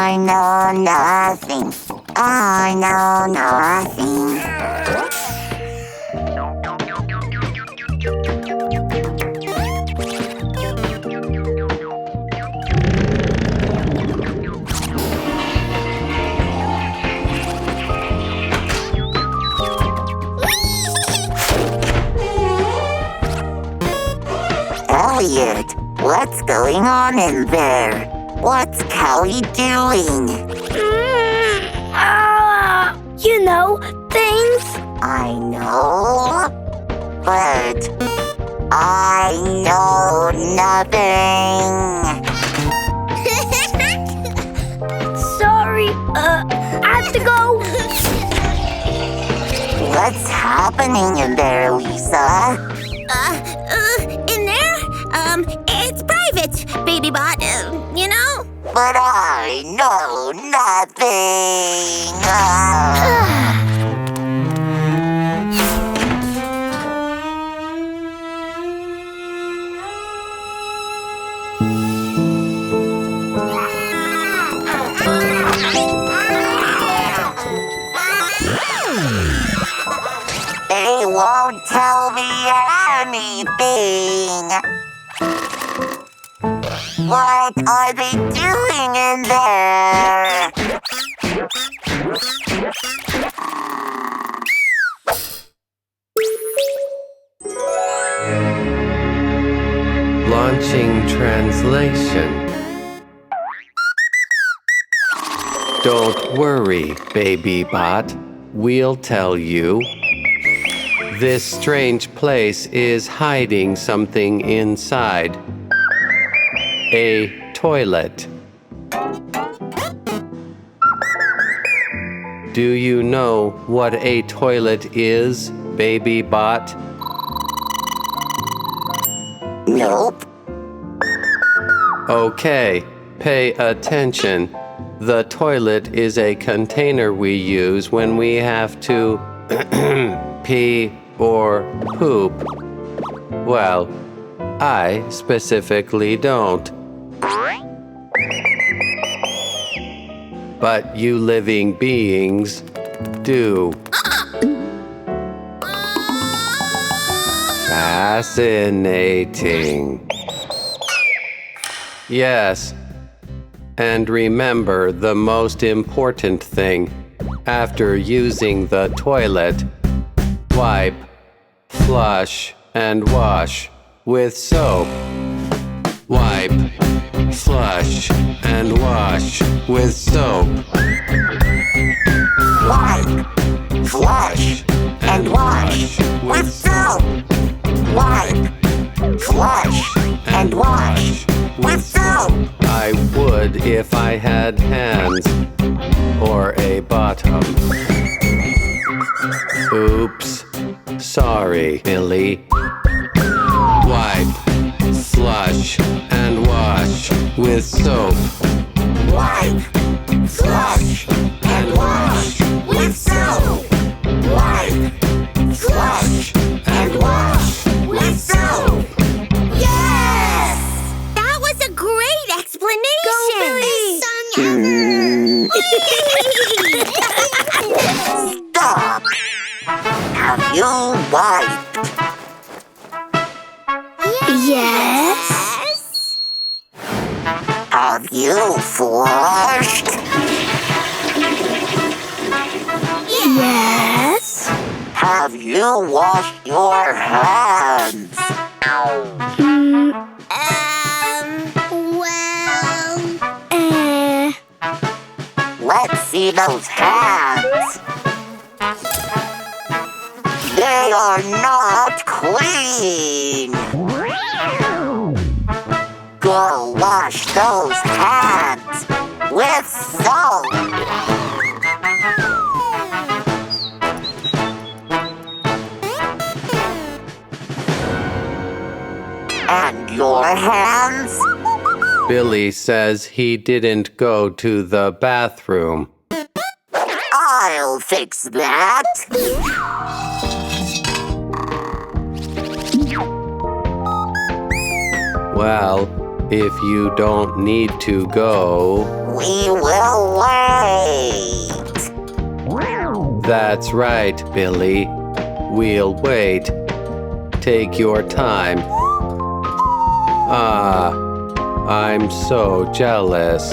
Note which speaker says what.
Speaker 1: I know nothing. I know nothing. Elliot, what's going on in there? What's Callie doing?
Speaker 2: You know, things.
Speaker 1: I know, but I know nothing.
Speaker 2: Sorry, I have to go.
Speaker 1: What's happening in there, Lisa?
Speaker 3: In there? It's private, baby bot, you know?
Speaker 1: But I know nothing. They won't tell me anything. What are they doing in there?
Speaker 4: Launching translation. Don't worry, baby bot. We'll tell you. This strange place is hiding something inside. A toilet. Do you know what a toilet is, baby bot?
Speaker 1: Nope.
Speaker 4: Okay, pay attention. The toilet is a container we use when we have to pee or poop. Well, I specifically don't. But you living beings do. Fascinating. Yes. And remember the most important thing. After using the toilet, wipe, flush, and wash with soap. Wipe, flush, and wash with soap.
Speaker 1: Wipe, flush, and wash with soap. Wipe, flush, and wash with soap.
Speaker 4: I would if I had hands or a bottom. Oops. Sorry, Billy. Wipe, flush, and wash with soap.
Speaker 1: Wipe, flush, and wash with soap. Wipe, flush, and wash with soap.
Speaker 3: Yes! That was a great explanation!
Speaker 2: Go, Billy!
Speaker 1: Stop! Have you wiped?
Speaker 2: Yes?
Speaker 1: Have you flushed?
Speaker 2: Yes?
Speaker 1: Have you washed your hands?
Speaker 3: Well...
Speaker 1: Let's see those hands. They are not clean. Go wash those hands with soap. And your hands?
Speaker 4: Billy says he didn't go to the bathroom.
Speaker 1: I'll fix that.
Speaker 4: Well, If you don't need to go,
Speaker 1: We will wait.
Speaker 4: that's right, Billy. We'll wait. Take your time. Ah, I'm so jealous.